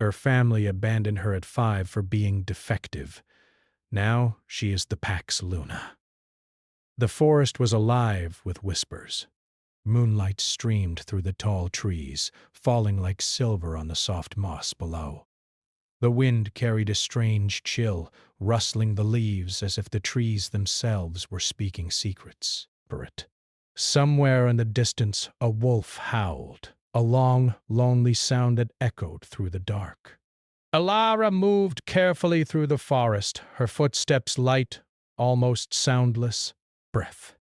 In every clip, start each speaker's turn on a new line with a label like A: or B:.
A: Her family abandoned her at 5 for being defective. Now she is the pack's Luna. The forest was alive with whispers. Moonlight streamed through the tall trees, falling like silver on the soft moss below. The wind carried a strange chill, rustling the leaves as if the trees themselves were speaking secrets. Somewhere in the distance, a wolf howled, a long, lonely sound that echoed through the dark. Alara moved carefully through the forest, her footsteps light, almost soundless. Breath.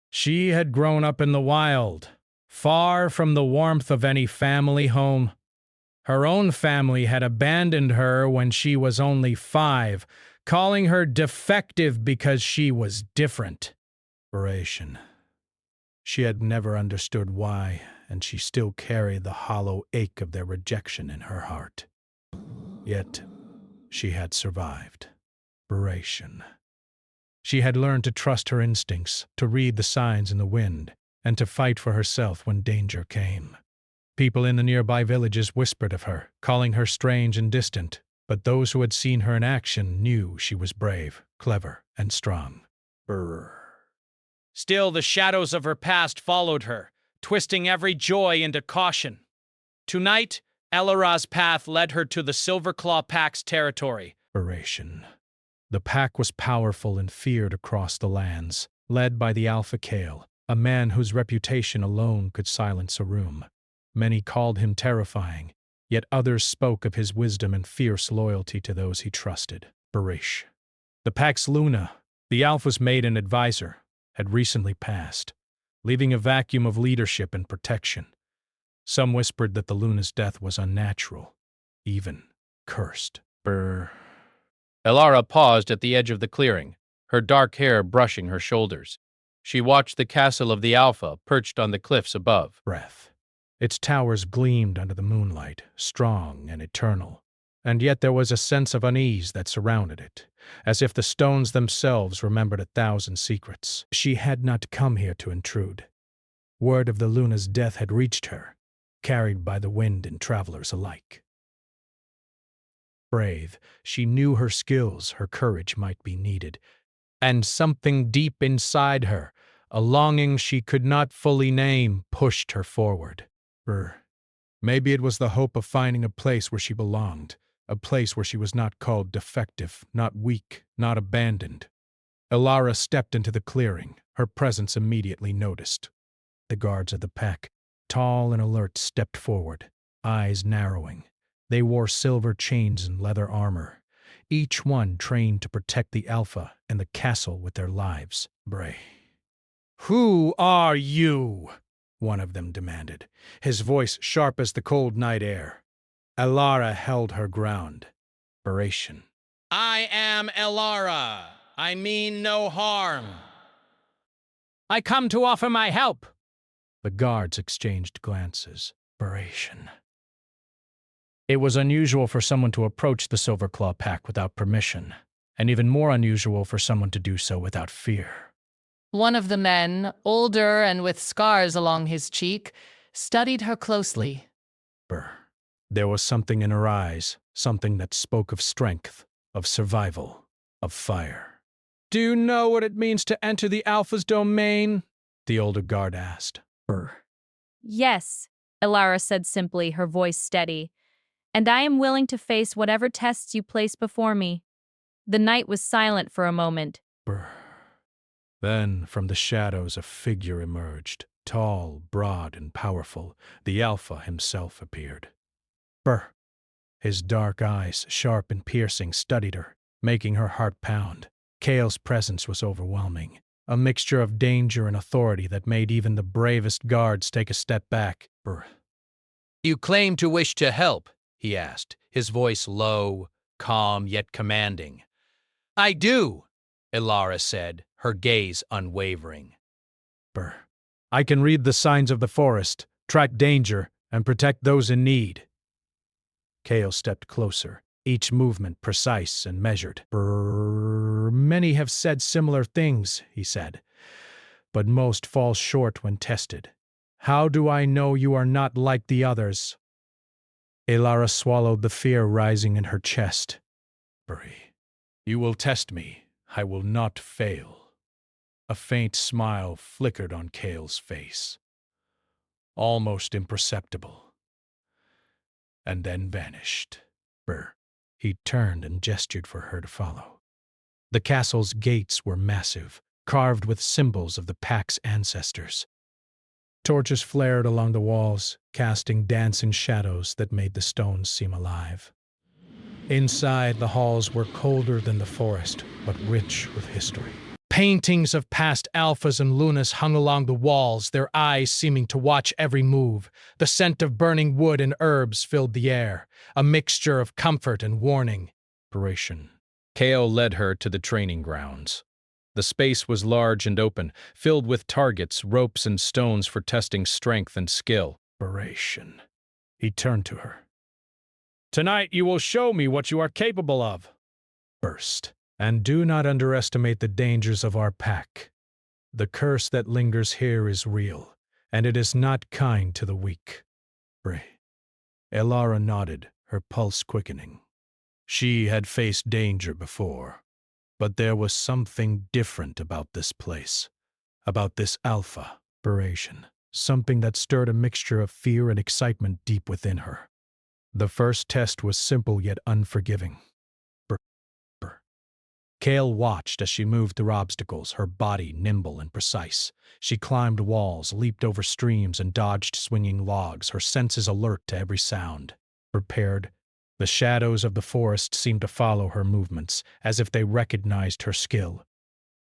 A: She had grown up in the wild, far from the warmth of any family home. Her own family had abandoned her when she was only 5, calling her defective because she was different. She had never understood why, and she still carried the hollow ache of their rejection in her heart. Yet, she had survived. She had learned to trust her instincts, to read the signs in the wind, and to fight for herself when danger came. People in the nearby villages whispered of her, calling her strange and distant, but those who had seen her in action knew she was brave, clever, and strong. Still, the shadows of her past followed her, twisting every joy into caution. Tonight, Elara's path led her to the Silverclaw Pack's territory. The pack was powerful and feared across the lands, led by the Alpha Kale, a man whose reputation alone could silence a room. Many called him terrifying, yet others spoke of his wisdom and fierce loyalty to those he trusted. The pack's Luna, the Alpha's mate and advisor, had recently passed, leaving a vacuum of leadership and protection. Some whispered that the Luna's death was unnatural, even cursed.
B: Elara paused at the edge of the clearing, her dark hair brushing her shoulders. She watched the castle of the Alpha perched on the cliffs above.
A: Its towers gleamed under the moonlight, strong and eternal, and yet there was a sense of unease that surrounded it, as if the stones themselves remembered 1,000 secrets. She had not come here to intrude. Word of the Luna's death had reached her, carried by the wind and travelers alike. Brave, she knew her skills, her courage might be needed, and something deep inside her, a longing she could not fully name, pushed her forward. Maybe it was the hope of finding a place where she belonged, a place where she was not called defective, not weak, not abandoned. Elara stepped into the clearing, her presence immediately noticed. The guards of the pack, tall and alert, stepped forward, eyes narrowing. They wore silver chains and leather armor, each one trained to protect the Alpha and the castle with their lives. "Who are you?" one of them demanded, his voice sharp as the cold night air. Elara held her ground.
C: I am Elara. I mean no harm.
A: I come to offer my help. The guards exchanged glances. It was unusual for someone to approach the Silverclaw Pack without permission, and even more unusual for someone to do so without fear.
D: One of the men, older and with scars along his cheek, studied her closely.
A: There was something in her eyes, something that spoke of strength, of survival, of fire. "Do you know what it means to enter the Alpha's domain?" the older guard asked.
E: Yes, Elara said simply, her voice steady. And I am willing to face whatever tests you place before me. The night was silent for a moment.
A: Then, from the shadows, a figure emerged. Tall, broad, and powerful, the Alpha himself appeared. His dark eyes, sharp and piercing, studied her, making her heart pound. Kale's presence was overwhelming, a mixture of danger and authority that made even the bravest guards take a step back.
B: "You claim to wish to help?" he asked, his voice low, calm, yet commanding. "I do," Elara said, her gaze unwavering.
A: I can read the signs of the forest, track danger, and protect those in need. Kale stepped closer, each movement precise and measured. Many have said similar things, he said, but most fall short when tested. How do I know you are not like the others? Elara swallowed the fear rising in her chest. Buri, you will test me. I will not fail. A faint smile flickered on Kale's face, almost imperceptible, and then vanished. Brr. He turned and gestured for her to follow. The castle's gates were massive, carved with symbols of the pack's ancestors. Torches flared along the walls, casting dancing shadows that made the stones seem alive. Inside, the halls were colder than the forest, but rich with history. Paintings of past alphas and lunas hung along the walls, their eyes seeming to watch every move. The scent of burning wood and herbs filled the air, a mixture of comfort and warning. Kale led her to the training grounds. The space was large and open, filled with targets, ropes, and stones for testing strength and skill. He turned to her. Tonight you will show me what you are capable of. First, and do not underestimate the dangers of our pack. The curse that lingers here is real, and it is not kind to the weak. Elara nodded, her pulse quickening. She had faced danger before, but there was something different about this place, about this alpha, something that stirred a mixture of fear and excitement deep within her. The first test was simple yet unforgiving. Kale watched as she moved through obstacles, her body nimble and precise. She climbed walls, leaped over streams, and dodged swinging logs, her senses alert to every sound. Prepared, the shadows of the forest seemed to follow her movements, as if they recognized her skill.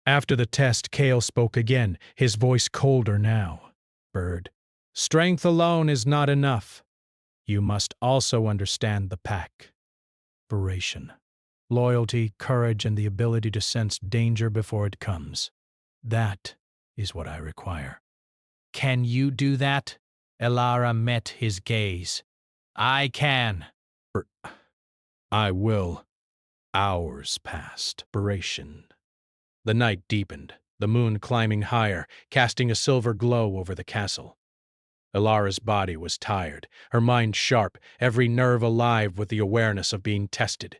A: After the test, Kale spoke again, his voice colder now. Strength alone is not enough. You must also understand the pack. Loyalty, courage, and the ability to sense danger before it comes. That is what I require.
B: Can you do that? Elara met his gaze. I can.
A: I will. Hours passed. The night deepened, the moon climbing higher, casting a silver glow over the castle. Elara's body was tired, her mind sharp, every nerve alive with the awareness of being tested.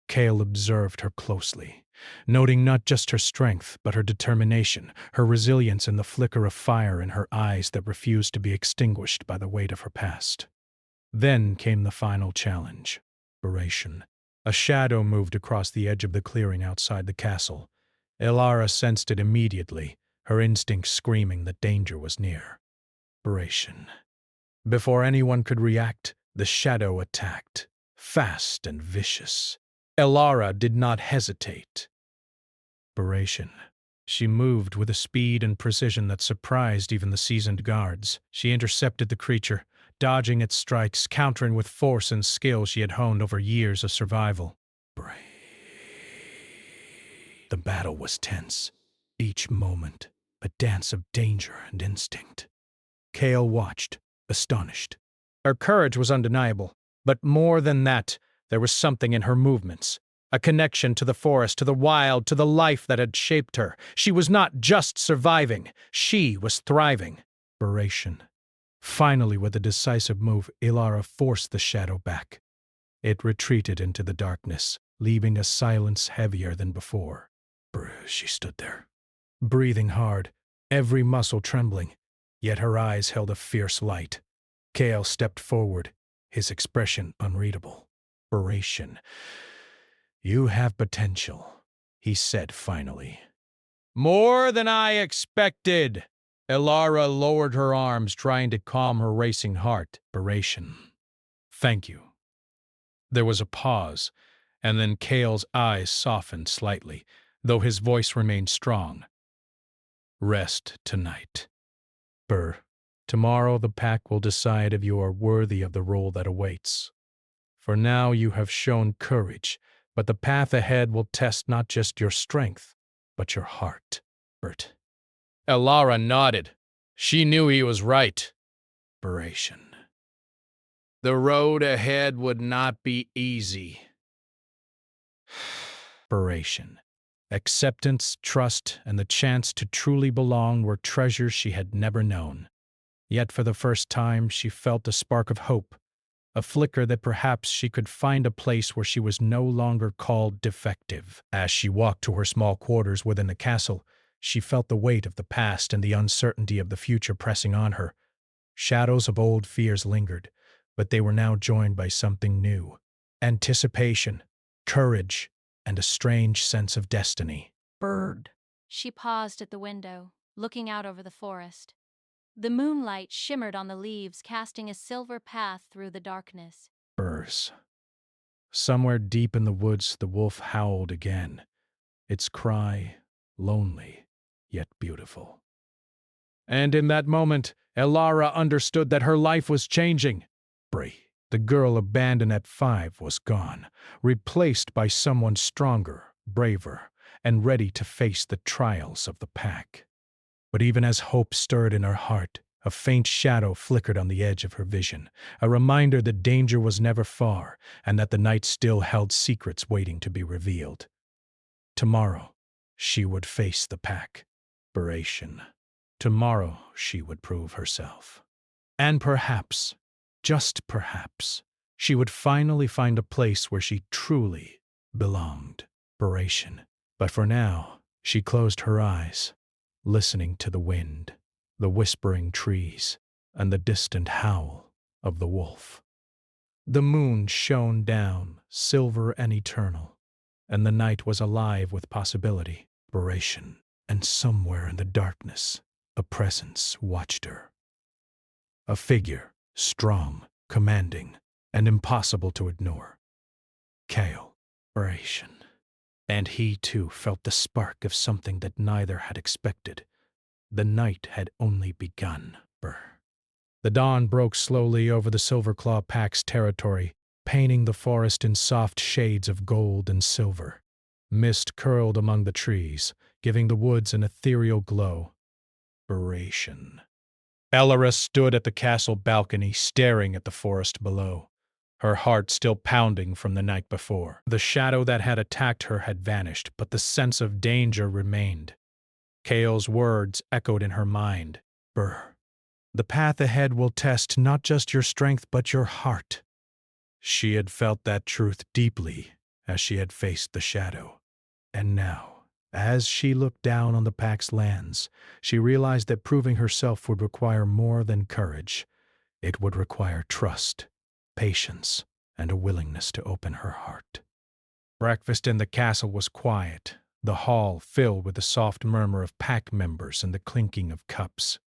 A: Kale observed her closely, noting not just her strength, but her determination, her resilience, and the flicker of fire in her eyes that refused to be extinguished by the weight of her past. Then came the final challenge. A shadow moved across the edge of the clearing outside the castle. Elara sensed it immediately, her instincts screaming that danger was near. Before anyone could react, the shadow attacked, fast and vicious. Elara did not hesitate. She moved with a speed and precision that surprised even the seasoned guards. She intercepted the creature, dodging its strikes, countering with force and skill she had honed over years of survival. The battle was tense, each moment a dance of danger and instinct. Kale watched, astonished. Her courage was undeniable, but more than that, there was something in her movements, a connection to the forest, to the wild, to the life that had shaped her. She was not just surviving, she was thriving. Finally, with a decisive move, Elara forced the shadow back. It retreated into the darkness, leaving a silence heavier than before. She stood there, breathing hard, every muscle trembling, yet her eyes held a fierce light. Kale stepped forward, his expression unreadable. You have potential, he said finally.
B: More than I expected. Elara lowered her arms, trying to calm her racing heart.
A: Thank you. There was a pause, and then Kale's eyes softened slightly, though his voice remained strong. Rest tonight. Tomorrow the pack will decide if you are worthy of the role that awaits. For now you have shown courage, but the path ahead will test not just your strength, but your heart.
B: Elara nodded. She knew he was right. The road ahead would not be easy.
A: Acceptance, trust, and the chance to truly belong were treasures she had never known. Yet for the first time she felt a spark of hope, a flicker that perhaps she could find a place where she was no longer called defective. As she walked to her small quarters within the castle, she felt the weight of the past and the uncertainty of the future pressing on her. Shadows of old fears lingered, but they were now joined by something new: anticipation, courage, and a strange sense of destiny.
D: Bird.
E: She paused at the window, looking out over the forest. The moonlight shimmered on the leaves, casting a silver path through the darkness.
A: Burrs. Somewhere deep in the woods, the wolf howled again, its cry lonely yet beautiful. And in that moment, Elara understood that her life was changing. Brie, the girl abandoned at 5, was gone, replaced by someone stronger, braver, and ready to face the trials of the pack. But even as hope stirred in her heart, a faint shadow flickered on the edge of her vision, a reminder that danger was never far and that the night still held secrets waiting to be revealed. Tomorrow, she would face the pack. Beration. Tomorrow, she would prove herself. And perhaps, just perhaps, she would finally find a place where she truly belonged. Beration. But for now, she closed her eyes, listening to the wind, the whispering trees, and the distant howl of the wolf. The moon shone down, silver and eternal, and the night was alive with possibility, beration, and somewhere in the darkness, a presence watched her. A figure, strong, commanding, and impossible to ignore. Kale, beration. And he, too, felt the spark of something that neither had expected. The night had only begun. The dawn broke slowly over the Silverclaw Pack's territory, painting the forest in soft shades of gold and silver. Mist curled among the trees, giving the woods an ethereal glow. Beration. Elara stood at the castle balcony, staring at the forest below, her heart still pounding from the night before. The shadow that had attacked her had vanished, but the sense of danger remained. Kale's words echoed in her mind. The path ahead will test not just your strength but your heart. She had felt that truth deeply as she had faced the shadow. And now, as she looked down on the pack's lands, she realized that proving herself would require more than courage. It would require trust, patience, and a willingness to open her heart. Breakfast in the castle was quiet, the hall filled with the soft murmur of pack members and the clinking of cups.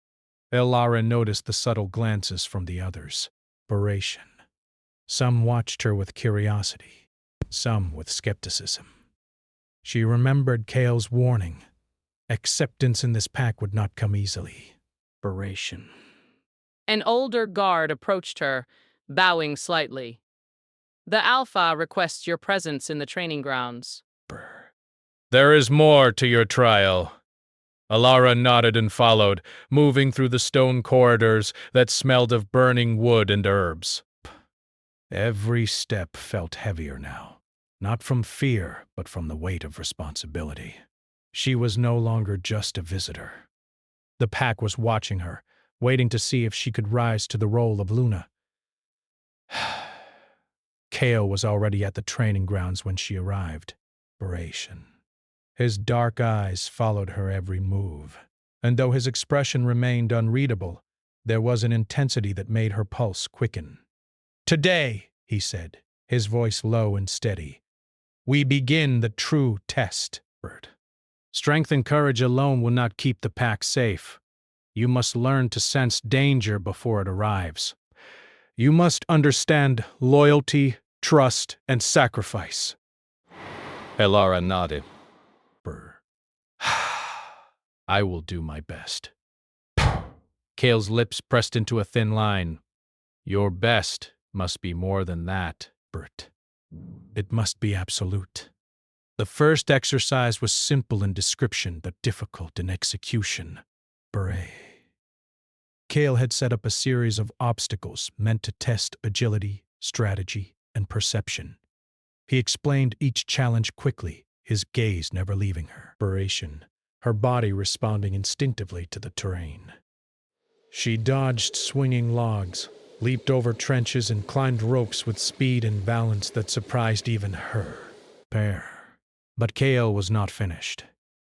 A: Elara noticed the subtle glances from the others. Beration. Some watched her with curiosity, some with skepticism. She remembered Kale's warning. Acceptance in this pack would not come easily. Beration.
D: An older guard approached her, bowing slightly. The Alpha requests your presence in the training grounds.
A: There is more to your trial. Elara nodded and followed, moving through the stone corridors that smelled of burning wood and herbs. Every step felt heavier now, not from fear, but from the weight of responsibility. She was no longer just a visitor. The pack was watching her, waiting to see if she could rise to the role of Luna. Kale was already at the training grounds when she arrived. Beration. His dark eyes followed her every move, and though his expression remained unreadable, there was an intensity that made her pulse quicken. Today, he said, his voice low and steady, we begin the true test. Strength and courage alone will not keep the pack safe. You must learn to sense danger before it arrives. You must understand loyalty, trust, and sacrifice. Elara nodded. I will do my best. Kale's lips pressed into a thin line. Your best must be more than that, Bert. It must be absolute. The first exercise was simple in description, but difficult in execution. Kale had set up a series of obstacles meant to test agility, strategy, and perception. He explained each challenge quickly, his gaze never leaving her. Beration, her body responding instinctively to the terrain. She dodged swinging logs, leaped over trenches, and climbed ropes with speed and balance that surprised even her. But Kale was not finished.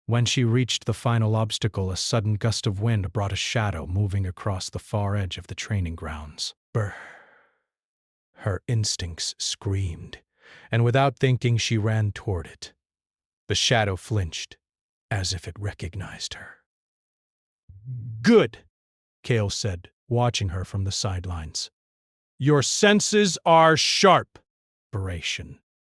A: When she reached the final obstacle, a sudden gust of wind brought a shadow moving across the far edge of the training grounds. Brr. Her instincts screamed, and without thinking she ran toward it. The shadow flinched, as if it recognized her. "Good," Kale said, watching her from the sidelines. "Your senses are sharp."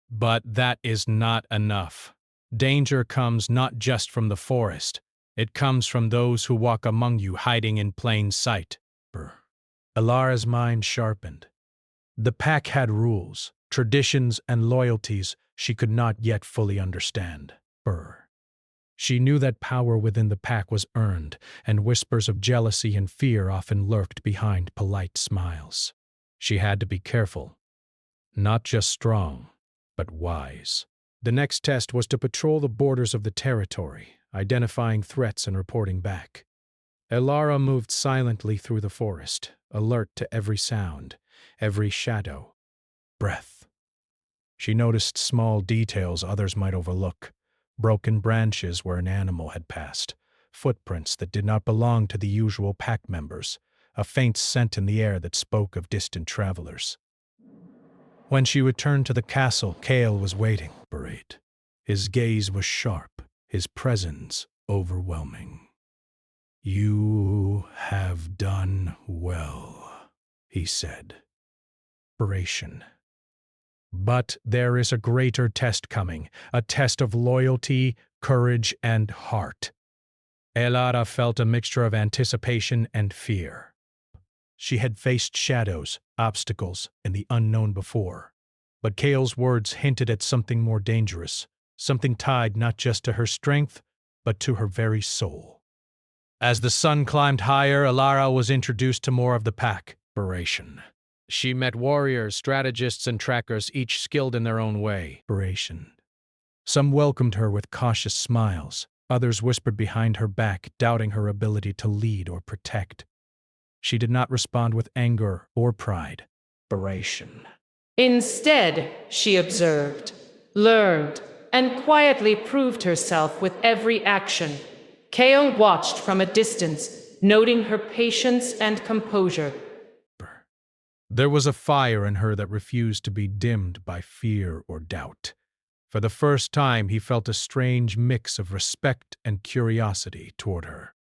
A: But that is not enough. Danger comes not just from the forest. It comes from those who walk among you hiding in plain sight. Elara's mind sharpened. The pack had rules, traditions, and loyalties she could not yet fully understand. She knew that power within the pack was earned, and whispers of jealousy and fear often lurked behind polite smiles. She had to be careful. Not just strong, but wise. The next test was to patrol the borders of the territory, identifying threats and reporting back. Elara moved silently through the forest, alert to every sound, every shadow, breath. She noticed small details others might overlook: broken branches where an animal had passed, footprints that did not belong to the usual pack members, a faint scent in the air that spoke of distant travelers. When she returned to the castle, Kale was waiting. His gaze was sharp, his presence overwhelming. "You have done well," he said. But there is a greater test coming, a test of loyalty, courage, and heart. Elara felt a mixture of anticipation and fear. She had faced shadows, obstacles, and the unknown before. But Kale's words hinted at something more dangerous, something tied not just to her strength, but to her very soul. As the sun climbed higher, Elara was introduced to more of the pack. She met warriors, strategists, and trackers, each skilled in their own way. Some welcomed her with cautious smiles. Others whispered behind her back, doubting her ability to lead or protect. She did not respond with anger or pride.
D: Instead, she observed, learned, and quietly proved herself with every action. Kale watched from a distance, noting her patience and composure.
A: There was a fire in her that refused to be dimmed by fear or doubt. For the first time, he felt a strange mix of respect and curiosity toward her.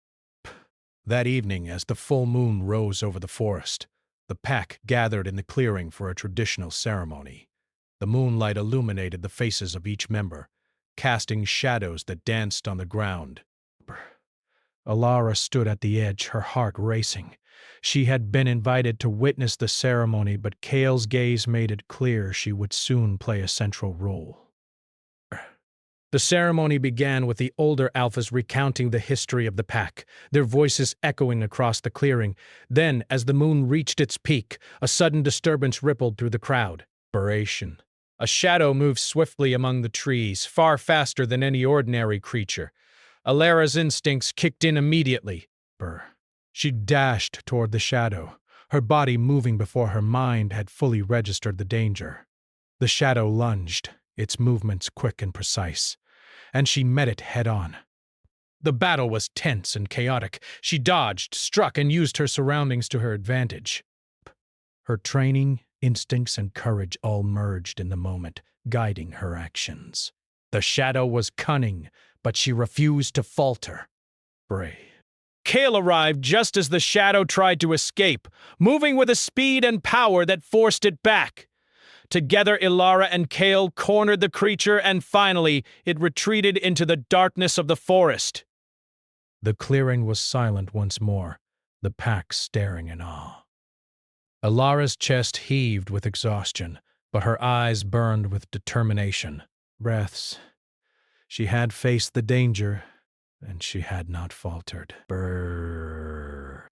A: That evening, as the full moon rose over the forest, the pack gathered in the clearing for a traditional ceremony. The moonlight illuminated the faces of each member, casting shadows that danced on the ground. Elara stood at the edge, her heart racing. She had been invited to witness the ceremony, but Kale's gaze made it clear she would soon play a central role. The ceremony began with the older alphas recounting the history of the pack, their voices echoing across the clearing. Then, as the moon reached its peak, a sudden disturbance rippled through the crowd. A shadow moved swiftly among the trees, far faster than any ordinary creature. Elara's instincts kicked in immediately. She dashed toward the shadow, her body moving before her mind had fully registered the danger. The shadow lunged, its movements quick and precise, and she met it head-on. The battle was tense and chaotic. She dodged, struck, and used her surroundings to her advantage. Her training, instincts, and courage all merged in the moment, guiding her actions. The shadow was cunning, but she refused to falter. Kale arrived just as the shadow tried to escape, moving with a speed and power that forced it back. Together, Elara and Kale cornered the creature, and finally, it retreated into the darkness of the forest. The clearing was silent once more, the pack staring in awe. Elara's chest heaved with exhaustion, but her eyes burned with determination. Breaths. She had faced the danger, and she had not faltered.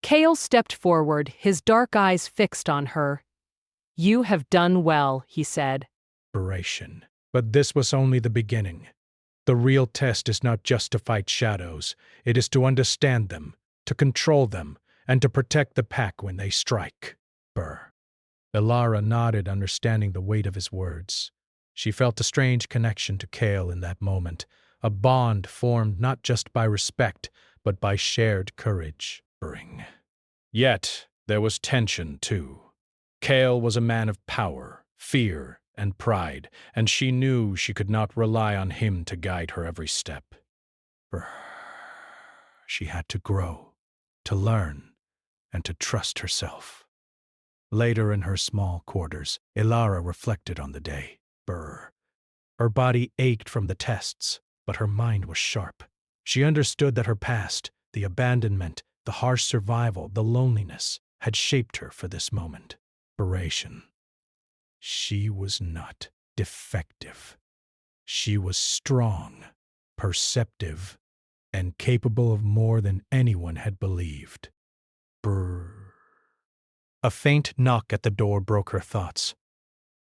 F: Kale stepped forward, his dark eyes fixed on her. "You have done well," he said.
A: But this was only the beginning. The real test is not just to fight shadows, it is to understand them, to control them, and to protect the pack when they strike. Ilara nodded, understanding the weight of his words. She felt a strange connection to Kale in that moment, a bond formed not just by respect, but by shared courage. Yet, there was tension, too. Kale was a man of power, fear, and pride, and she knew she could not rely on him to guide her every step. She had to grow, to learn, and to trust herself. Later in her small quarters, Ilara reflected on the day. Her body ached from the tests, but her mind was sharp. She understood that her past, the abandonment, the harsh survival, the loneliness, had shaped her for this moment. She was not defective. She was strong, perceptive, and capable of more than anyone had believed. A faint knock at the door broke her thoughts.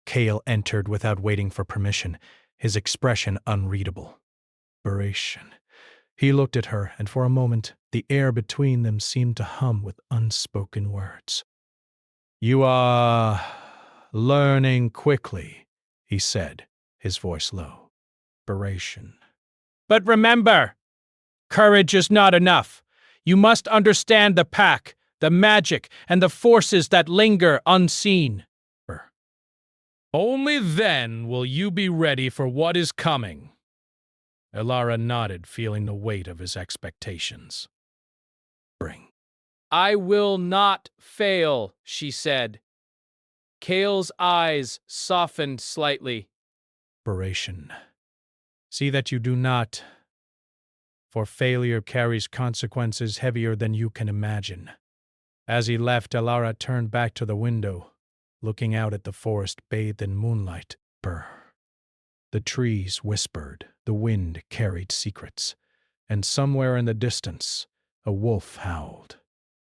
A: Kale entered without waiting for permission, his expression unreadable. He looked at her, and for a moment the air between them seemed to hum with unspoken words. "You are learning quickly," he said, his voice low.
C: But remember, courage is not enough. You must understand the pack, the magic, and the forces that linger unseen. Only then will you be ready for what is coming.
A: Ilara nodded, feeling the weight of his expectations.
C: I will not fail, she said. Kale's eyes softened slightly.
A: See that you do not, for failure carries consequences heavier than you can imagine. As he left, Ilara turned back to the window, looking out at the forest bathed in moonlight. The trees whispered, the wind carried secrets, and somewhere in the distance, a wolf howled.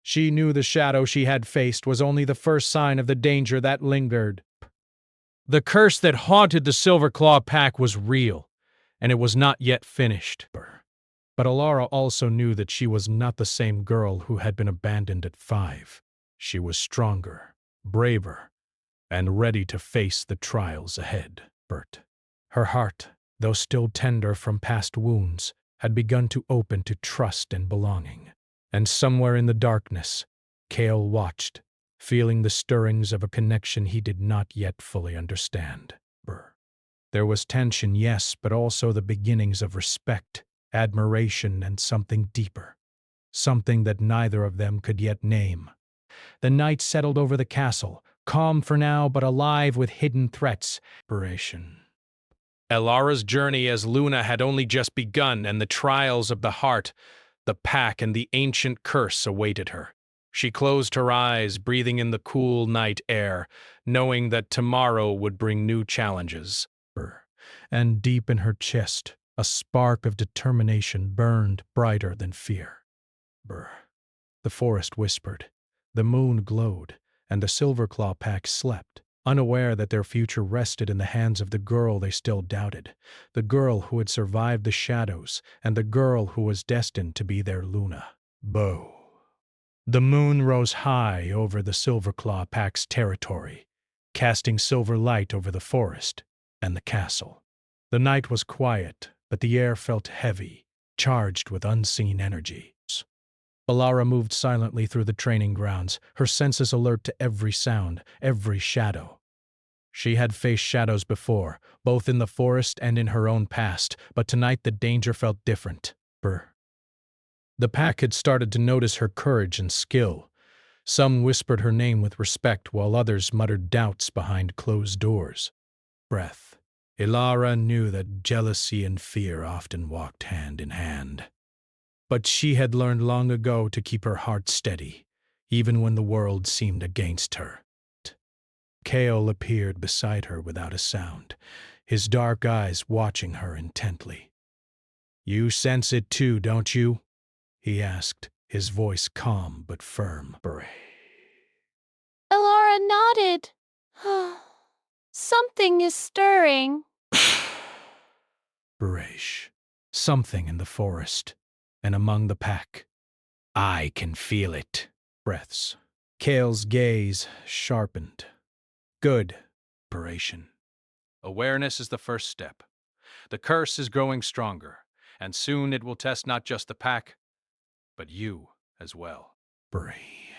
A: She knew the shadow she had faced was only the first sign of the danger that lingered. The curse that haunted the Silver Claw pack was real, and it was not yet finished. But Ilara also knew that she was not the same girl who had been abandoned at 5. She was stronger, braver, and ready to face the trials ahead. Her heart, though still tender from past wounds, had begun to open to trust and belonging. And somewhere in the darkness, Kale watched, feeling the stirrings of a connection he did not yet fully understand. There was tension, yes, but also the beginnings of respect, admiration, and something deeper. Something that neither of them could yet name. The night settled over the castle, calm for now, but alive with hidden threats.
B: Ilara's journey as Luna had only just begun, and the trials of the heart, the pack, and the ancient curse awaited her. She closed her eyes, breathing in the cool night air, knowing that tomorrow would bring new challenges.
A: And deep in her chest, a spark of determination burned brighter than fear. The forest whispered, the moon glowed, and the Silver Claw pack slept, unaware that their future rested in the hands of the girl they still doubted, the girl who had survived the shadows, and the girl who was destined to be their Luna. The moon rose high over the Silver Claw pack's territory, casting silver light over the forest and the castle. The night was quiet, but the air felt heavy, charged with unseen energy. Ilara moved silently through the training grounds, her senses alert to every sound, every shadow. She had faced shadows before, both in the forest and in her own past, but tonight the danger felt different. The pack had started to notice her courage and skill. Some whispered her name with respect, while others muttered doubts behind closed doors. Ilara knew that jealousy and fear often walked hand in hand. But she had learned long ago to keep her heart steady, even when the world seemed against her. Kale appeared beside her without a sound, his dark eyes watching her intently. "You sense it too, don't you?" he asked, his voice calm but firm.
E: Ilara nodded. Something is stirring.
A: Something in the forest, and among the pack. "I can feel it." Breaths. Kale's gaze sharpened. Good. Operation.
B: Awareness is the first step. The curse is growing stronger, and soon it will test not just the pack, but you as well.
A: Bree.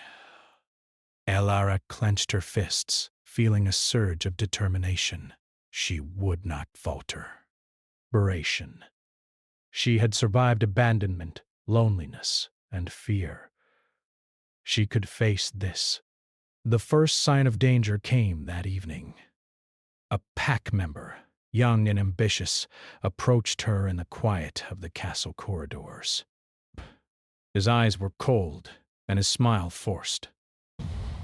A: Elara clenched her fists, feeling a surge of determination. She would not falter. Operation. She had survived abandonment, loneliness, and fear. She could face this. The first sign of danger came that evening. A pack member, young and ambitious, approached her in the quiet of the castle corridors. His eyes were cold, and his smile forced.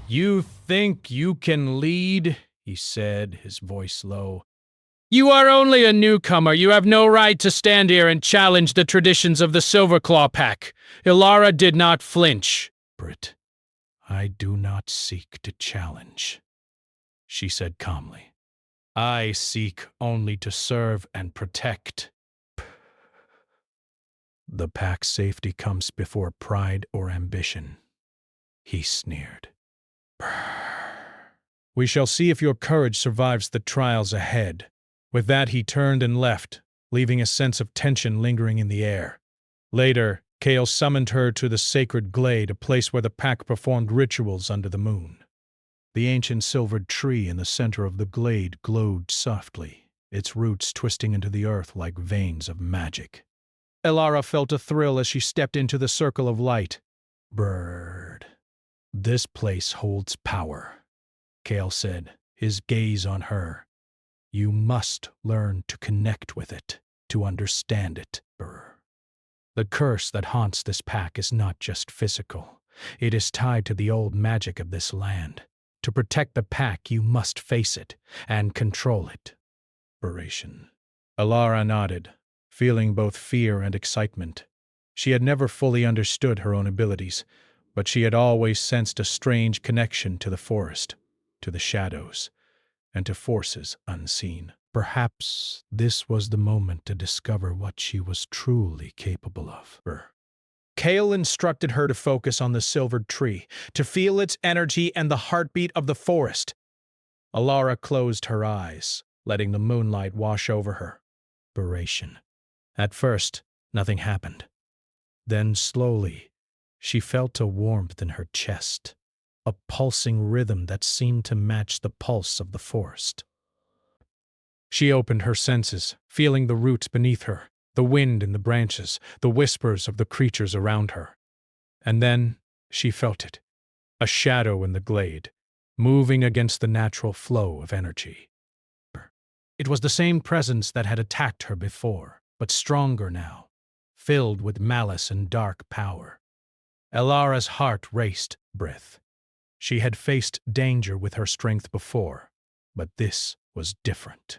A: "You think you can lead?" he said, his voice low.
C: You are only a newcomer. You have no right to stand here and challenge the traditions of the Silverclaw Pack. Elara did not flinch.
A: Brit, I do not seek to challenge, she said calmly. I seek only to serve and protect. The pack's safety comes before pride or ambition, he sneered. We shall see if your courage survives the trials ahead. With that, he turned and left, leaving a sense of tension lingering in the air. Later, Kale summoned her to the sacred glade, a place where the pack performed rituals under the moon. The ancient silvered tree in the center of the glade glowed softly, its roots twisting into the earth like veins of magic. Elara felt a thrill as she stepped into the circle of light. Bird. This place holds power, Kale said, his gaze on her. You must learn to connect with it, to understand it, Burr. The curse that haunts this pack is not just physical. It is tied to the old magic of this land. To protect the pack, you must face it and control it. Operation. Elara nodded, feeling both fear and excitement. She had never fully understood her own abilities, but she had always sensed a strange connection to the forest, to the shadows, and to forces unseen. Perhaps this was the moment to discover what she was truly capable of. Kale instructed her to focus on the silvered tree, to feel its energy and the heartbeat of the forest. Elara closed her eyes, letting the moonlight wash over her. Operation. At first, nothing happened. Then, slowly, she felt a warmth in her chest, a pulsing rhythm that seemed to match the pulse of the forest. She opened her senses, feeling the roots beneath her, the wind in the branches, the whispers of the creatures around her. And then she felt it, a shadow in the glade, moving against the natural flow of energy. It was the same presence that had attacked her before, but stronger now, filled with malice and dark power. Elara's heart raced, breath. She had faced danger with her strength before, but this was different.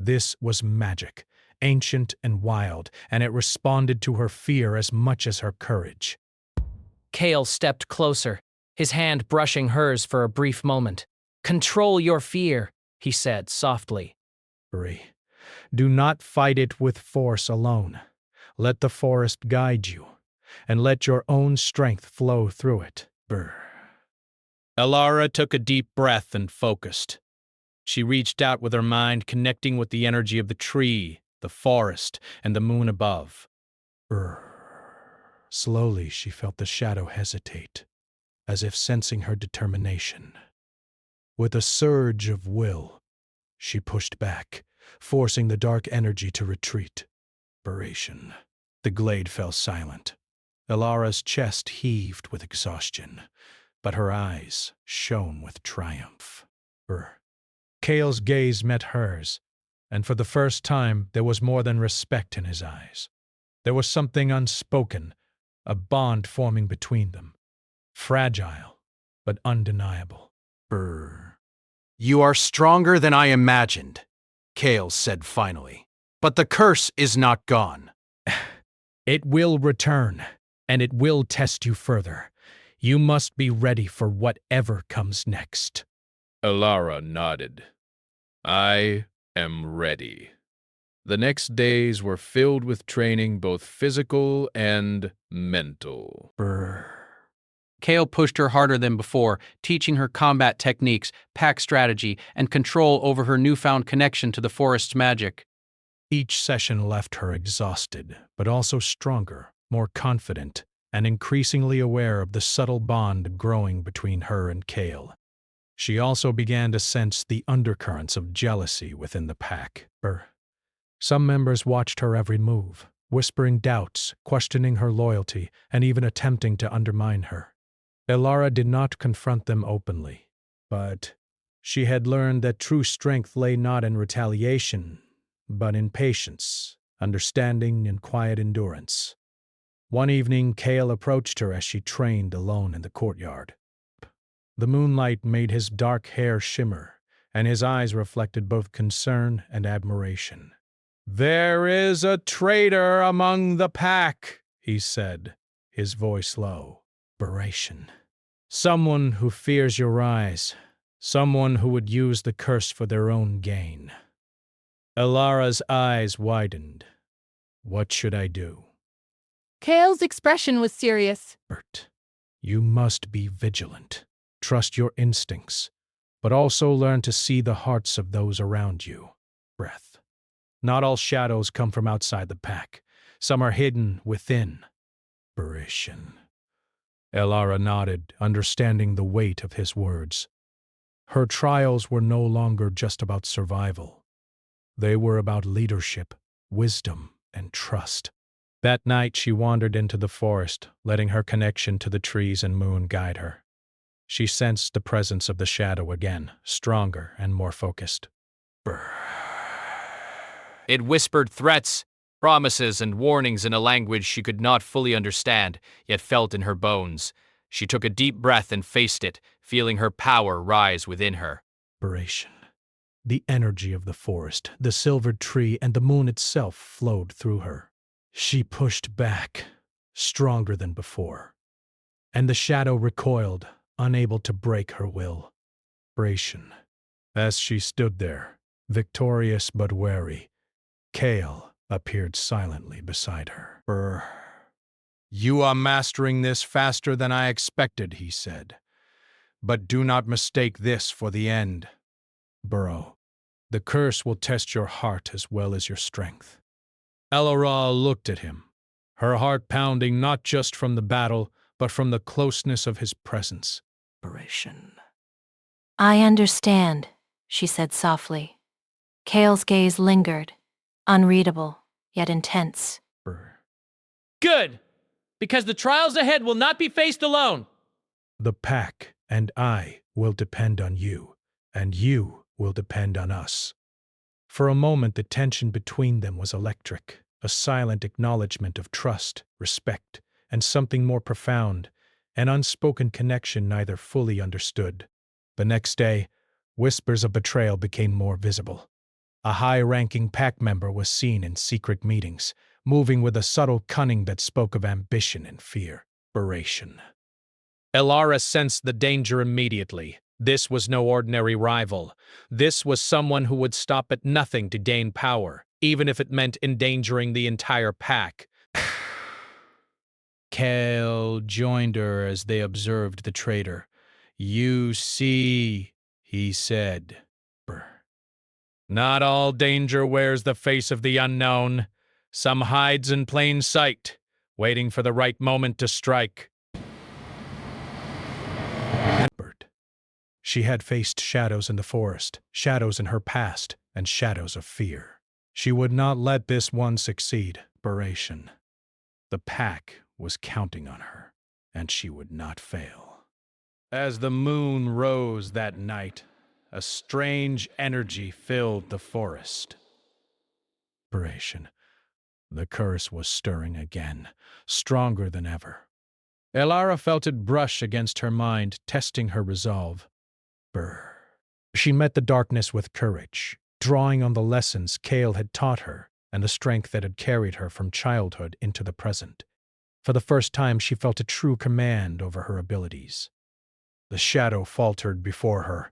A: This was magic, ancient and wild, and it responded to her fear as much as her courage.
F: Kale stepped closer, his hand brushing hers for a brief moment. Control your fear, he said softly.
A: Do not fight it with force alone. Let the forest guide you, and let your own strength flow through it.
B: Elara took a deep breath and focused. She reached out with her mind, connecting with the energy of the tree, the forest, and the moon above.
A: Slowly she felt the shadow hesitate, as if sensing her determination. With a surge of will, she pushed back, forcing the dark energy to retreat. The glade fell silent. Elara's chest heaved with exhaustion, but her eyes shone with triumph. Kale's gaze met hers, and for the first time there was more than respect in his eyes. There was something unspoken, a bond forming between them. Fragile, but undeniable.
B: You are stronger than I imagined, Kale said finally. But the curse is not gone.
A: It will return, and it will test you further. You must be ready for whatever comes next.
G: Elara nodded. I am ready. The next days were filled with training, both physical and mental.
B: Kale pushed her harder than before, teaching her combat techniques, pack strategy, and control over her newfound connection to the forest's magic.
A: Each session left her exhausted, but also stronger, more confident, and increasingly aware of the subtle bond growing between her and Kale. She also began to sense the undercurrents of jealousy within the pack. Some members watched her every move, whispering doubts, questioning her loyalty, and even attempting to undermine her. Elara did not confront them openly, but she had learned that true strength lay not in retaliation, but in patience, understanding, and quiet endurance. One evening, Kale approached her as she trained alone in the courtyard. The moonlight made his dark hair shimmer, and his eyes reflected both concern and admiration. "There is a traitor among the pack," he said, his voice low. "Aberration. Someone who fears your rise, someone who would use the curse for their own gain." Elara's eyes widened. "What should I do?"
H: Kale's expression was serious.
A: "You must be vigilant. Trust your instincts, but also learn to see the hearts of those around you." Not all shadows come from outside the pack. Some are hidden within. Aberration. Elara nodded, understanding the weight of his words. Her trials were no longer just about survival. They were about leadership, wisdom, and trust. That night she wandered into the forest, letting her connection to the trees and moon guide her. She sensed the presence of the shadow again, stronger and more focused.
B: It whispered threats, promises, and warnings in a language she could not fully understand, yet felt in her bones. She took a deep breath and faced it, feeling her power rise within her.
A: Aberration. The energy of the forest, the silvered tree, and the moon itself flowed through her. She pushed back, stronger than before, and the shadow recoiled, unable to break her will. Aberration. As she stood there, victorious but wary, Kale appeared silently beside her. "You are mastering this faster than I expected," he said. "But do not mistake this for the end. Burrow, the curse will test your heart as well as your strength." Elara looked at him, her heart pounding not just from the battle, but from the closeness of his presence. Aberration.
I: "I understand," she said softly. Kale's gaze lingered, unreadable, yet intense.
C: Good! Because the trials ahead will not be faced alone.
A: The pack and I will depend on you, and you will depend on us. For a moment, the tension between them was electric, a silent acknowledgement of trust, respect, and something more profound, an unspoken connection neither fully understood. The next day, whispers of betrayal became more visible. A high-ranking pack member was seen in secret meetings, moving with a subtle cunning that spoke of ambition and fear. Aberration. Elara sensed the danger immediately. This was no ordinary rival. This was someone who would stop at nothing to gain power, even if it meant endangering the entire pack. Kale joined her as they observed the traitor. "You see," he said. "Not all danger wears the face of the unknown. Some hides in plain sight, waiting for the right moment to strike." She had faced shadows in the forest, shadows in her past, and shadows of fear. She would not let this one succeed. Aberration. The pack was counting on her, and she would not fail. As the moon rose that night, a strange energy filled the forest. Aberration. The curse was stirring again, stronger than ever. Elara felt it brush against her mind, testing her resolve. She met the darkness with courage, drawing on the lessons Kale had taught her and the strength that had carried her from childhood into the present. For the first time, she felt a true command over her abilities. The shadow faltered before her,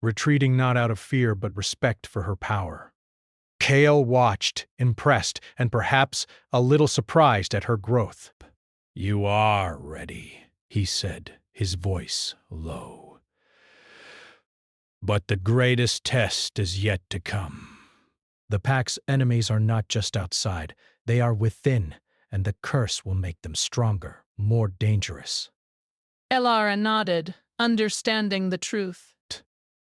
A: retreating not out of fear but respect for her power. Kale watched, impressed, and perhaps a little surprised at her growth. "You are ready," he said, his voice low. But the greatest test is yet to come. The pack's enemies are not just outside, they are within, and the curse will make them stronger, more dangerous.
H: Elara nodded, understanding the truth.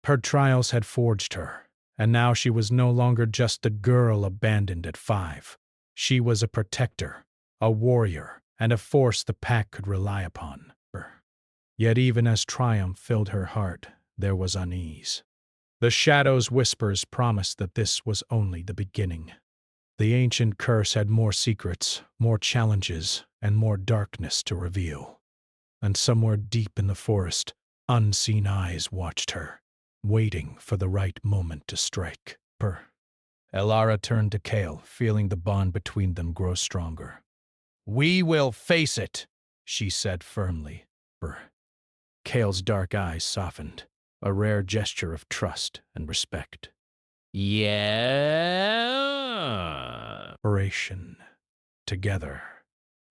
A: Her trials had forged her, and now she was no longer just a girl abandoned at 5. She was a protector, a warrior, and a force the pack could rely upon. Yet even as triumph filled her heart, there was unease. The Shadow's whispers promised that this was only the beginning. The ancient curse had more secrets, more challenges, and more darkness to reveal. And somewhere deep in the forest, unseen eyes watched her, waiting for the right moment to strike. Elara turned to Kale, feeling the bond between them grow stronger.
B: We will face it, she said firmly.
A: Kale's dark eyes softened, a rare gesture of trust and respect.
B: Yeah.
A: Together.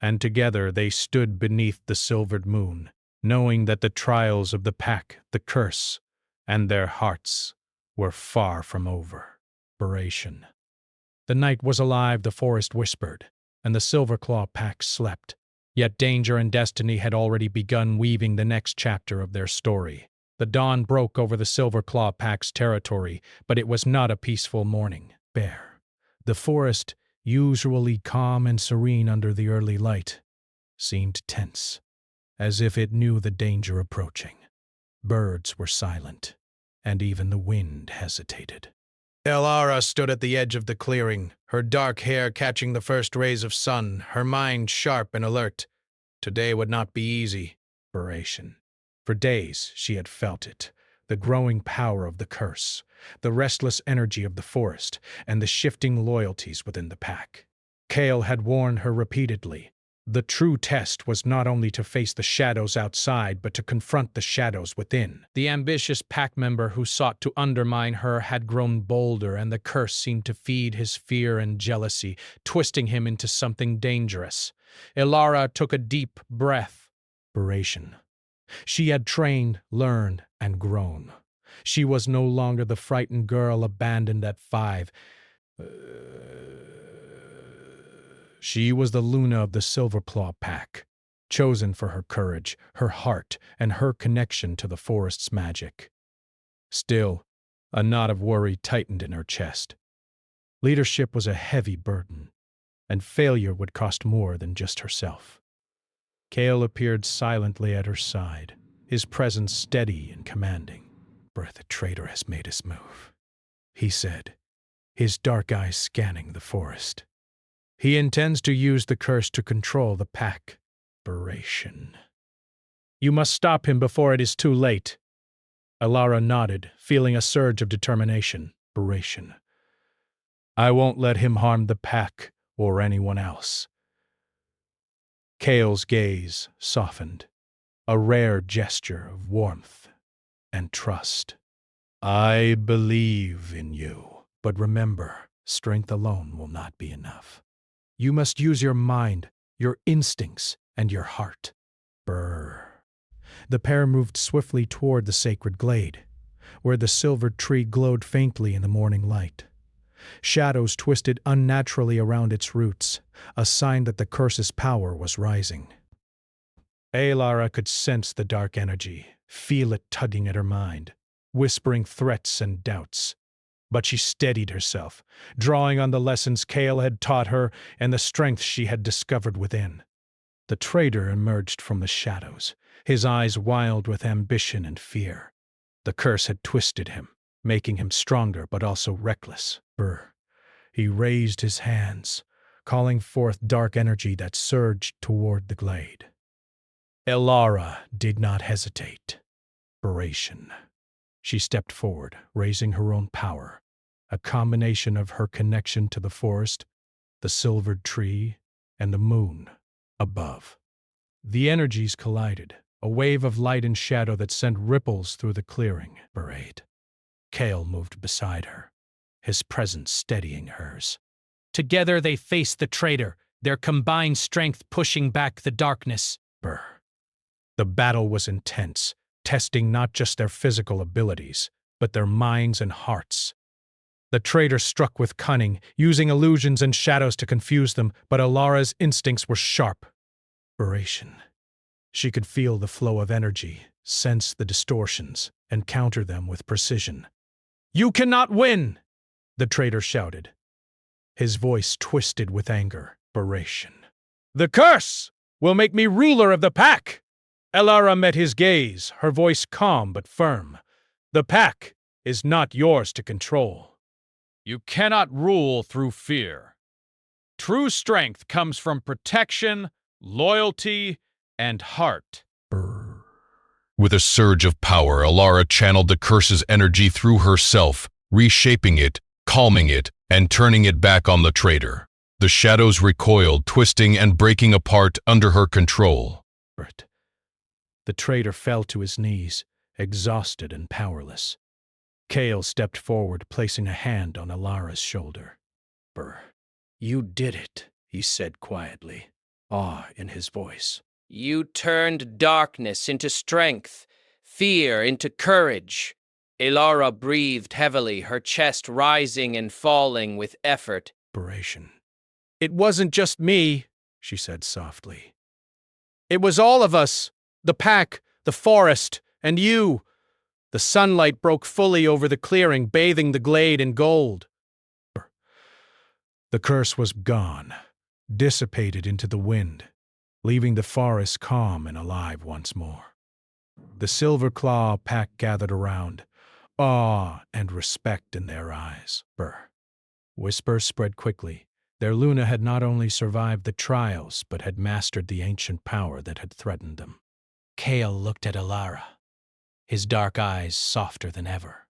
A: And together they stood beneath the silvered moon, knowing that the trials of the pack, the curse, and their hearts were far from over. The night was alive, the forest whispered, and the Silverclaw pack slept. Yet danger and destiny had already begun weaving the next chapter of their story. The dawn broke over the Silverclaw pack's territory, but it was not a peaceful morning. The forest, usually calm and serene under the early light, seemed tense, as if it knew the danger approaching. Birds were silent, and even the wind hesitated.
B: Elara stood at the edge of the clearing, her dark hair catching the first rays of sun, her mind sharp and alert. Today would not be easy.
A: For days she had felt it, the growing power of the curse, the restless energy of the forest, and the shifting loyalties within the pack. Kale had warned her repeatedly. The true test was not only to face the shadows outside, but to confront the shadows within.
C: The ambitious pack member who sought to undermine her had grown bolder, and the curse seemed to feed his fear and jealousy, twisting him into something dangerous. Elara took a deep breath.
A: She had trained, learned, and grown. She was no longer the frightened girl abandoned at 5. She was the Luna of the Silverclaw pack, chosen for her courage, her heart, and her connection to the forest's magic. Still, a knot of worry tightened in her chest. Leadership was a heavy burden, and failure would cost more than just herself. Kale appeared silently at her side, his presence steady and commanding. "The traitor has made his move," he said, his dark eyes scanning the forest. "He intends to use the curse to control the pack."
C: You must stop him before it is too late.
A: Elara nodded, feeling a surge of determination. "I won't let him harm the pack or anyone else." Kale's gaze softened, a rare gesture of warmth and trust. "I believe in you, but remember, strength alone will not be enough. You must use your mind, your instincts, and your heart." The pair moved swiftly toward the sacred glade, where the silvered tree glowed faintly in the morning light. Shadows twisted unnaturally around its roots, a sign that the curse's power was rising. Elara could sense the dark energy, feel it tugging at her mind, whispering threats and doubts. But she steadied herself, drawing on the lessons Kale had taught her and the strength she had discovered within. The traitor emerged from the shadows, his eyes wild with ambition and fear. The curse had twisted him, making him stronger but also reckless. He raised his hands, calling forth dark energy that surged toward the glade. Elara did not hesitate. She stepped forward, raising her own power, a combination of her connection to the forest, the silvered tree, and the moon above. The energies collided, a wave of light and shadow that sent ripples through the clearing. Kale moved beside her, his presence steadying hers.
C: Together they faced the traitor, their combined strength pushing back the darkness.
A: The battle was intense, testing not just their physical abilities, but their minds and hearts. The traitor struck with cunning, using illusions and shadows to confuse them, but Alara's instincts were sharp. Inspiration. She could feel the flow of energy, sense the distortions, and counter them with precision. "You cannot win!" the traitor shouted. His voice twisted with anger. Inspiration. "The curse will make me ruler of the pack!" Elara met his gaze, her voice calm but firm. "The pack is not yours to control."
G: You cannot rule through fear. True strength comes from protection, loyalty, and heart.
J: With a surge of power, Alara channeled the curse's energy through herself, reshaping it, calming it, and turning it back on the traitor. The shadows recoiled, twisting and breaking apart under her control.
A: The traitor fell to his knees, exhausted and powerless. Kale stepped forward, placing a hand on Alara's shoulder. "You did it," he said quietly, awe in his voice.
F: You turned darkness into strength, fear into courage. Elara breathed heavily, her chest rising and falling with effort.
A: "It wasn't just me," she said softly. "It was all of us, the pack, the forest, and you." The sunlight broke fully over the clearing, bathing the glade in gold. The curse was gone, dissipated into the wind, leaving the forest calm and alive once more. The Silver Claw pack gathered around, awe and respect in their eyes. Whispers spread quickly. Their Luna had not only survived the trials, but had mastered the ancient power that had threatened them.
C: Kale looked at Elara, his dark eyes softer than ever.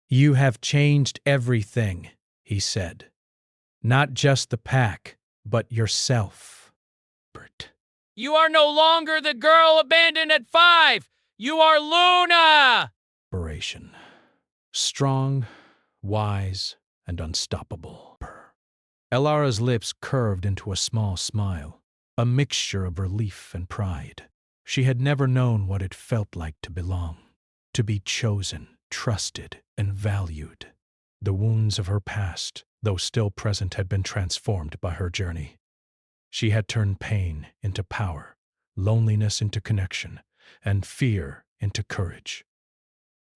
A: "You have changed everything," he said. "Not just the pack, but yourself."
F: You are no longer the girl abandoned at 5! You are Luna!
A: Strong, wise, and unstoppable. Elara's lips curved into a small smile, a mixture of relief and pride. She had never known what it felt like to belong, to be chosen, trusted, and valued. The wounds of her past, though still present, had been transformed by her journey. She had turned pain into power, loneliness into connection, and fear into courage.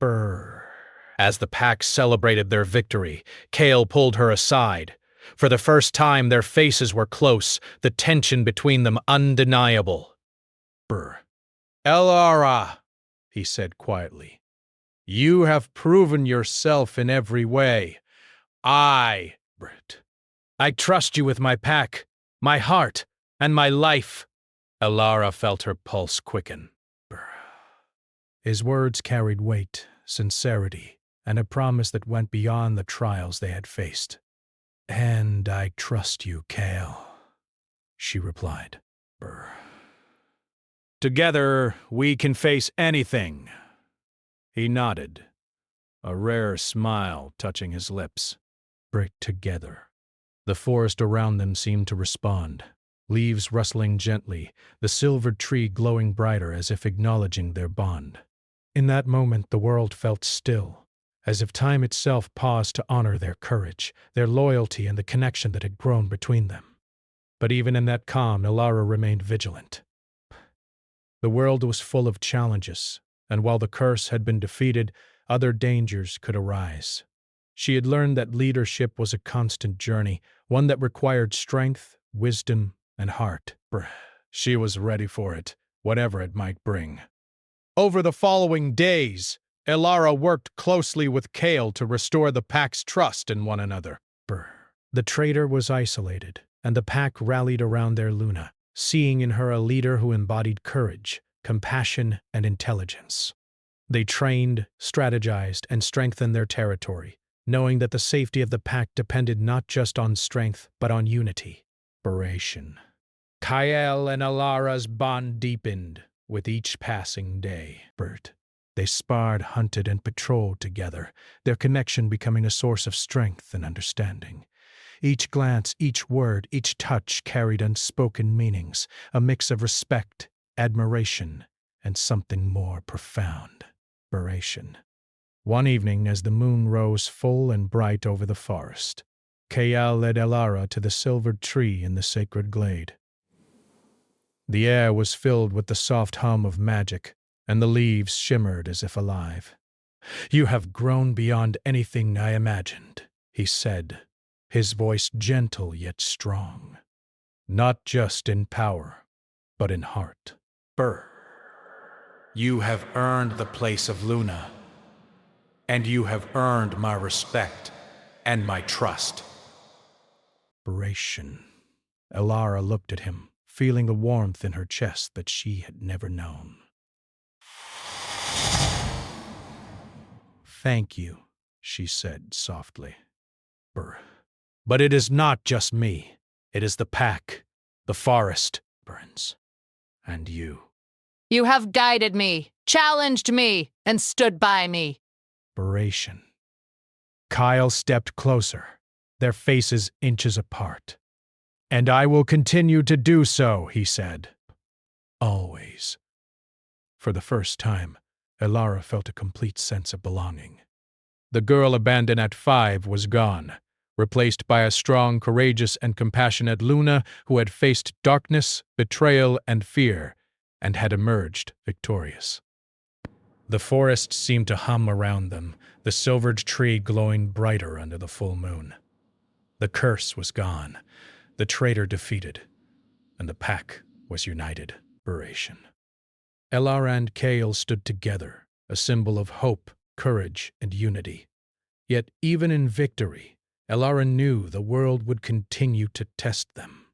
C: As the pack celebrated their victory, Kale pulled her aside. For the first time, their faces were close, the tension between them undeniable.
A: "Elara," he said quietly, "you have proven yourself in every way. I trust you with my pack, my heart, and my life." Elara felt her pulse quicken. His words carried weight, sincerity, and a promise that went beyond the trials they had faced. "And I trust you, Kale," she replied. "Together, we can face anything." He nodded, a rare smile touching his lips. Together. The forest around them seemed to respond, leaves rustling gently, the silvered tree glowing brighter as if acknowledging their bond. In that moment, the world felt still, as if time itself paused to honor their courage, their loyalty, and the connection that had grown between them. But even in that calm, Elara remained vigilant. The world was full of challenges, and while the curse had been defeated, other dangers could arise. She had learned that leadership was a constant journey, one that required strength, wisdom, and heart. She was ready for it, whatever it might bring. Over the following days, Elara worked closely with Kale to restore the pack's trust in one another. The traitor was isolated, and the pack rallied around their Luna, seeing in her a leader who embodied courage, compassion, and intelligence. They trained, strategized, and strengthened their territory, knowing that the safety of the pack depended not just on strength, but on unity. Kyle and Alara's bond deepened with each passing day. They sparred, hunted, and patrolled together, their connection becoming a source of strength and understanding. Each glance, each word, each touch carried unspoken meanings, a mix of respect, admiration, and something more profound, admiration. One evening, as the moon rose full and bright over the forest, Kael led Elara to the silvered tree in the sacred glade. The air was filled with the soft hum of magic, and the leaves shimmered as if alive. "You have grown beyond anything I imagined," he said, his voice gentle yet strong. "Not just in power, but in heart. Burr, you have earned the place of Luna, and you have earned my respect and my trust." Inspiration. Elara looked at him, feeling the warmth in her chest that she had never known. "Thank you," she said softly. "Burr. But it is not just me. It is the pack, the forest, burns, and you."
H: You have guided me, challenged me, and stood by me.
A: Inspiration. Kyle stepped closer, their faces inches apart. "And I will continue to do so," he said. "Always." For the first time, Elara felt a complete sense of belonging. The girl abandoned at 5 was gone, replaced by a strong, courageous, and compassionate Luna who had faced darkness, betrayal, and fear, and had emerged victorious. The forest seemed to hum around them, the silvered tree glowing brighter under the full moon. The curse was gone, the traitor defeated, and the pack was united. Inspiration. Elara and Kael stood together, a symbol of hope, courage, and unity. Yet even in victory, Elara knew the world would continue to test them.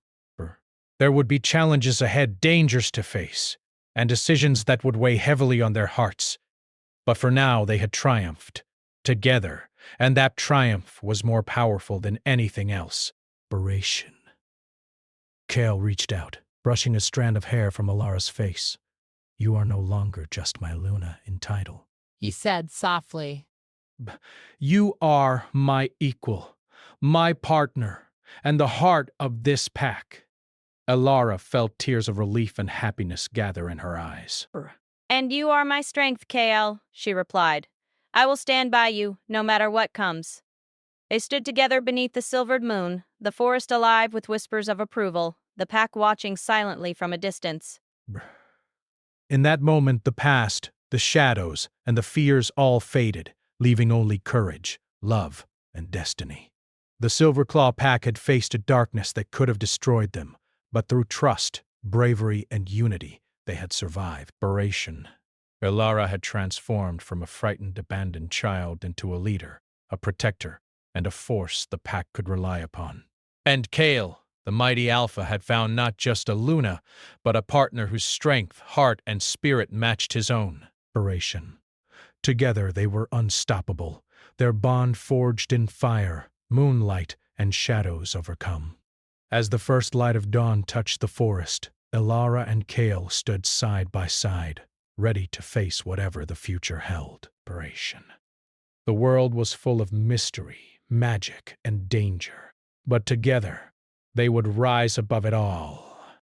A: There would be challenges ahead, dangers to face, and decisions that would weigh heavily on their hearts. But for now they had triumphed, together, and that triumph was more powerful than anything else. Inspiration. Kael reached out, brushing a strand of hair from Elara's face. "You are no longer just my Luna in title,"
H: He said softly.
A: "You are my equal, my partner, and the heart of this pack." Elara felt tears of relief and happiness gather in her eyes.
E: "And you are my strength, Kael," she replied. "I will stand by you, no matter what comes." They stood together beneath the silvered moon, the forest alive with whispers of approval, the pack watching silently from a distance.
A: In that moment, the past, the shadows, and the fears all faded, leaving only courage, love, and destiny. The Silverclaw pack had faced a darkness that could have destroyed them, but through trust, bravery, and unity, they had survived. Inspiration. Elara had transformed from a frightened, abandoned child into a leader, a protector, and a force the pack could rely upon. And Kael, the mighty alpha, had found not just a Luna, but a partner whose strength, heart, and spirit matched his own. Inspiration. Together they were unstoppable, their bond forged in fire, moonlight, and shadows overcome. As the first light of dawn touched the forest, Elara and Kael stood side by side, ready to face whatever the future held. Inspiration. The world was full of mystery, magic, and danger, but together they would rise above it all.